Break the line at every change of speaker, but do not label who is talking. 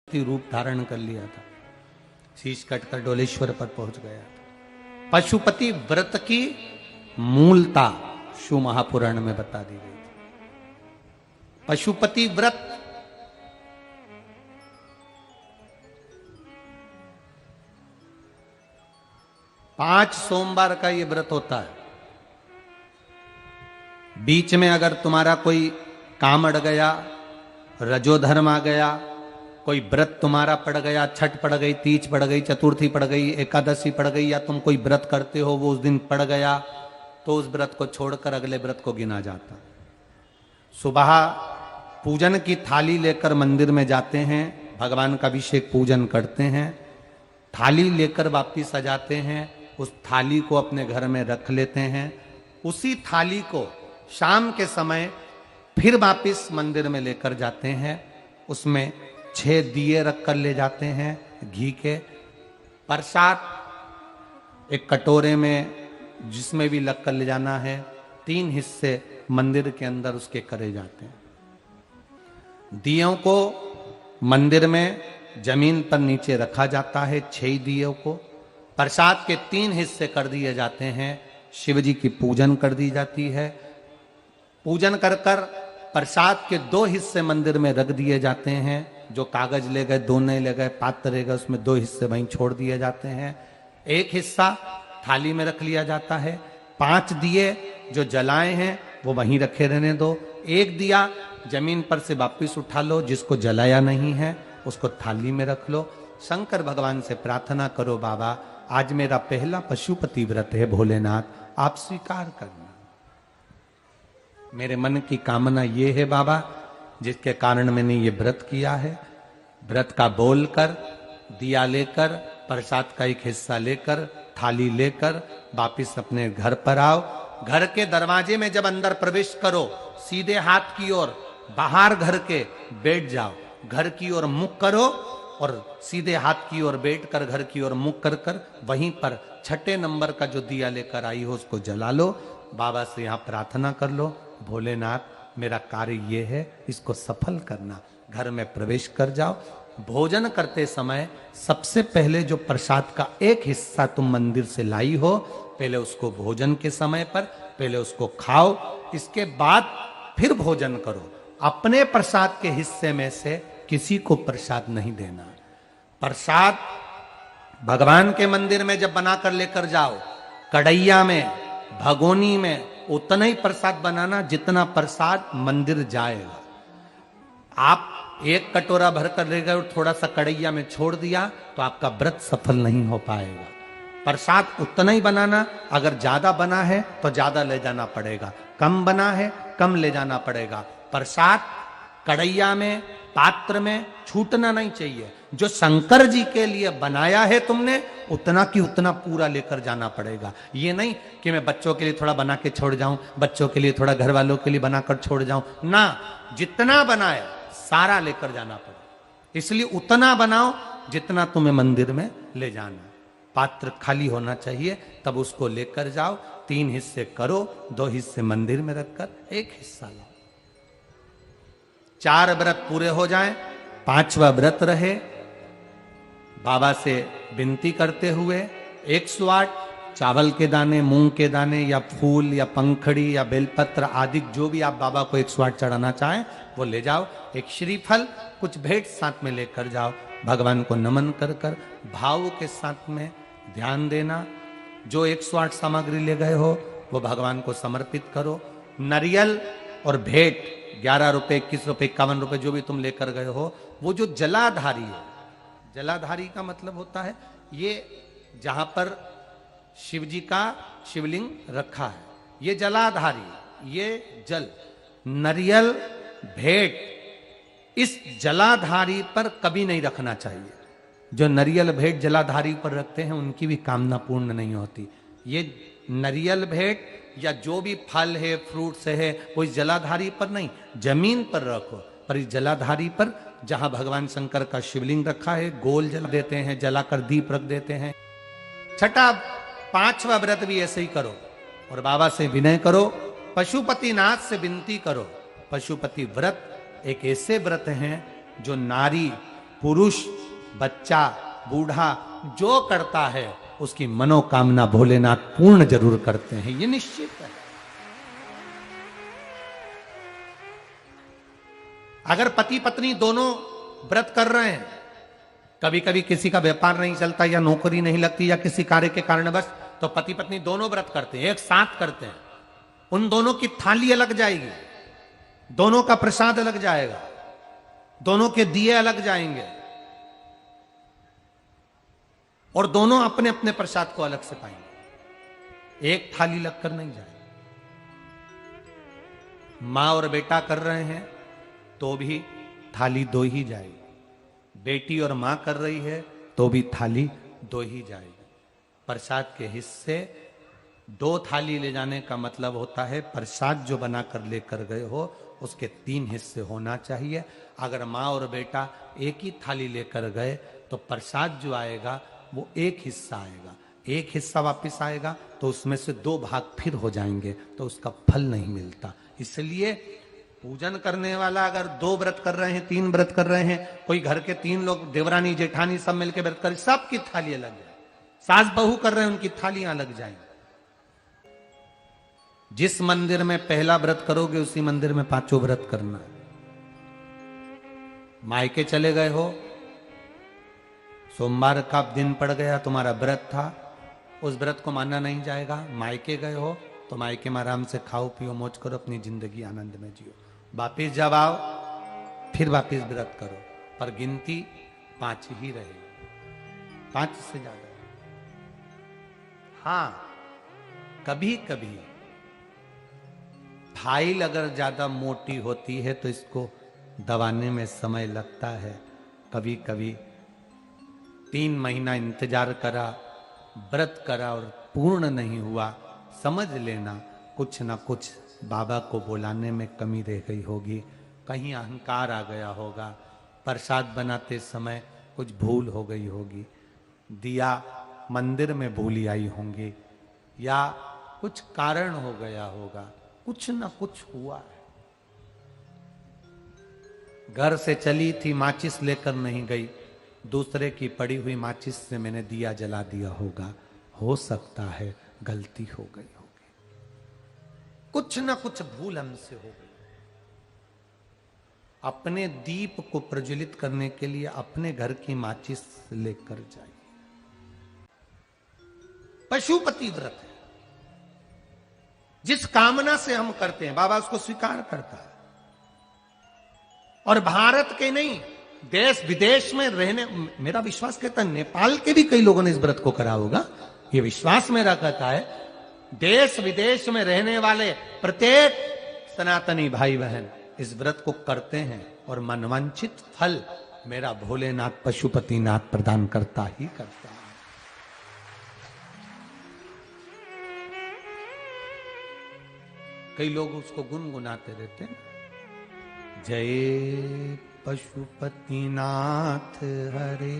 रूप धारण कर लिया था, शीश कटकर डोलेश्वर पर पहुंच गया था। पशुपति व्रत की मूलता शिव महापुराण में बता दी गई थी। पशुपति व्रत पांच सोमवार का ये व्रत होता है। बीच में अगर तुम्हारा कोई काम अड़ गया, रजोधर्म आ गया, कोई व्रत तुम्हारा पड़ गया, छठ पड़ गई, तीज पड़ गई, चतुर्थी पड़ गई, एकादशी पड़ गई, या तुम कोई व्रत करते हो वो उस दिन पड़ गया, तो उस व्रत को छोड़कर अगले व्रत को गिना जाता। सुबह पूजन की थाली लेकर मंदिर में जाते हैं, भगवान का अभिषेक पूजन करते हैं, थाली लेकर वापिस आ जाते हैं, उस थाली को अपने घर में रख लेते हैं। उसी थाली को शाम के समय फिर वापिस मंदिर में लेकर जाते हैं, उसमें 6 दिए रखकर ले जाते हैं घी के। प्रसाद एक कटोरे में जिसमें भी लगकर ले जाना है, 3 हिस्से मंदिर के अंदर उसके करे जाते हैं। दियों को मंदिर में जमीन पर नीचे रखा जाता है, 6 दियों को प्रसाद के 3 हिस्से कर दिए जाते हैं। शिव जी की पूजन कर दी जाती है। पूजन कर कर प्रसाद के 2 हिस्से मंदिर में रख दिए जाते हैं। जो कागज ले गए, दोने ले गए, पात्र ले गए, उसमें 2 हिस्से वहीं छोड़ दिए जाते हैं। 1 हिस्सा थाली में रख लिया जाता है। 5 दिए जो जलाए हैं वो वहीं रखे रहने दो। 1 दिया जमीन पर से वापिस उठा लो, जिसको जलाया नहीं है उसको थाली में रख लो। शंकर भगवान से प्रार्थना करो, बाबा आज मेरा पहला पशुपति व्रत है, भोलेनाथ आप स्वीकार करना। मेरे मन की कामना ये है बाबा, जिसके कारण मैंने ये व्रत किया है। व्रत का बोलकर, दिया लेकर, प्रसाद का 1 हिस्सा लेकर, थाली लेकर वापिस अपने घर पर आओ। घर के दरवाजे में जब अंदर प्रवेश करो, सीधे हाथ की ओर बाहर घर के बैठ जाओ। घर की ओर मुख करो और सीधे हाथ की ओर बैठकर घर की ओर मुख कर कर वहीं पर 6 नंबर का जो दिया लेकर आई हो उसको जला लो। बाबा से यहाँ प्रार्थना कर लो, भोलेनाथ मेरा कार्य ये है, इसको सफल करना। घर में प्रवेश कर जाओ। भोजन करते समय सबसे पहले जो प्रसाद का 1 हिस्सा तुम मंदिर से लाई हो, पहले उसको भोजन के समय पर पहले उसको खाओ। इसके बाद फिर भोजन करो। अपने प्रसाद के हिस्से में से किसी को प्रसाद नहीं देना। प्रसाद भगवान के मंदिर में जब बनाकर लेकर जाओ, कढ़ैया में, भगोनी में उतना ही प्रसाद बनाना जितना प्रसाद मंदिर जाएगा। आप 1 कटोरा भरकर ले गए और थोड़ा सा कढ़ैया में छोड़ दिया तो आपका व्रत सफल नहीं हो पाएगा। प्रसाद उतना ही बनाना, अगर ज्यादा बना है तो ज्यादा ले जाना पड़ेगा, कम बना है कम ले जाना पड़ेगा। प्रसाद कढ़ैया में, पात्र में छूटना नहीं चाहिए। जो शंकर जी के लिए बनाया है तुमने, उतना की उतना पूरा लेकर जाना पड़ेगा। ये नहीं कि मैं बच्चों के लिए थोड़ा बना के छोड़ जाऊं, बच्चों के लिए थोड़ा घर वालों के लिए बनाकर छोड़ जाऊं ना। जितना बनाया सारा लेकर जाना पड़ेगा। इसलिए उतना बनाओ जितना तुम्हें मंदिर में ले जाना। पात्र खाली होना चाहिए, तब उसको लेकर जाओ। 3 हिस्से करो, 2 हिस्से मंदिर में रखकर 1 हिस्सा लाओ। 4 व्रत पूरे हो जाएं, 5वां व्रत रहे। बाबा से विनती करते हुए 108 चावल के दाने, मूंग के दाने या फूल या पंखड़ी या बेलपत्र आदि जो भी आप बाबा को 108 चढ़ाना चाहें वो ले जाओ। 1 श्रीफल, कुछ भेंट साथ में लेकर जाओ। भगवान को नमन कर कर भाव के साथ में ध्यान देना। जो 108 सामग्री ले गए हो वो भगवान को समर्पित करो। नारियल और भेंट 11 रुपए, 21 रुपए, 51 रुपए जो भी तुम लेकर गए हो, वो जो जलाधारी है, जलाधारी का मतलब होता है ये जहां पर शिव जी का शिवलिंग रखा है, ये जलाधारी, ये जल, नारियल, भेंट इस जलाधारी पर कभी नहीं रखना चाहिए। जो नारियल भेंट जलाधारी पर रखते हैं उनकी भी कामना पूर्ण नहीं होती। ये नारियल भेंट या जो भी फल है, फ्रूट्स है, वो इस जलाधारी पर नहीं, जमीन पर रखो। पर इस जलाधारी पर जहां भगवान शंकर का शिवलिंग रखा है, गोल जला देते हैं, जलाकर दीप रख देते हैं। 6ठा 5वां व्रत भी ऐसे ही करो और बाबा से विनय करो, पशुपतिनाथ से विनती करो। पशुपति व्रत एक ऐसे व्रत हैं जो नारी पुरुष, बच्चा, बूढ़ा जो करता है उसकी मनोकामना भोलेनाथ पूर्ण जरूर करते हैं, ये निश्चित है। अगर पति पत्नी दोनों व्रत कर रहे हैं, कभी कभी किसी का व्यापार नहीं चलता या नौकरी नहीं लगती या किसी कार्य के कारणवश, तो पति पत्नी दोनों व्रत करते हैं, एक साथ करते हैं, उन दोनों की थाली अलग जाएगी, दोनों का प्रसाद अलग जाएगा, दोनों के दिए अलग जाएंगे और दोनों अपने अपने प्रसाद को अलग से पाएंगे, एक थाली लगकर नहीं जाएगी। मां और बेटा कर रहे हैं तो भी थाली दो ही जाएगी, बेटी और मां कर रही है तो भी थाली दो ही जाएगी। प्रसाद के हिस्से दो थाली ले जाने का मतलब होता है प्रसाद जो बनाकर लेकर गए हो उसके 3 हिस्से होना चाहिए। अगर मां और बेटा एक ही थाली लेकर गए तो प्रसाद जो आएगा वो एक हिस्सा आएगा, एक हिस्सा वापस आएगा तो उसमें से 2 भाग फिर हो जाएंगे, तो उसका फल नहीं मिलता। इसलिए पूजन करने वाला अगर 2 व्रत कर रहे हैं, 3 व्रत कर रहे हैं, कोई घर के 3 लोग देवरानी जेठानी सब मिलकर व्रत कर, सबकी थाली अलग जाए, सास बहू कर रहे हैं उनकी थालियां अलग जाएंगी। जिस मंदिर में पहला व्रत करोगे उसी मंदिर में 5 व्रत करना है। मायके चले गए हो, सोमवार का दिन पड़ गया, तुम्हारा व्रत था, उस व्रत को मानना नहीं जाएगा। मायके गए हो तो मायके में आराम से खाओ पियो मौज करो, अपनी जिंदगी आनंद में जियो। वापिस जब आओ फिर वापिस व्रत करो, पर गिनती 5 ही रहेगी, 5 से ज्यादा। हाँ, कभी कभी फाइल अगर ज्यादा मोटी होती है तो इसको दबाने में समय लगता है। कभी कभी 3 महीना इंतजार करा, व्रत करा और पूर्ण नहीं हुआ, समझ लेना कुछ ना कुछ बाबा को बुलाने में कमी रह गई होगी, कहीं अहंकार आ गया होगा, प्रसाद बनाते समय कुछ भूल हो गई होगी, दिया मंदिर में भूली आई होंगी, या कुछ कारण हो गया होगा, कुछ ना कुछ हुआ है। घर से चली थी, माचिस लेकर नहीं गई, दूसरे की पड़ी हुई माचिस से मैंने दिया जला दिया होगा, हो सकता है गलती हो गई होगी, कुछ ना कुछ भूल हमसे हो गई। अपने दीप को प्रज्वलित करने के लिए अपने घर की माचिस लेकर जाइए। पशुपति व्रत है, जिस कामना से हम करते हैं बाबा उसको स्वीकार करता है। और भारत के नहीं, देश विदेश में रहने, मेरा विश्वास कहता है नेपाल के भी कई लोगों ने इस व्रत को करा होगा, ये विश्वास मेरा कहता है। देश विदेश में रहने वाले प्रत्येक सनातनी भाई बहन इस व्रत को करते हैं और मनवांछित फल मेरा भोलेनाथ पशुपतिनाथ प्रदान करता ही करता है। कई लोग उसको गुनगुनाते रहते हैं, जय पशुपतिनाथ हरे।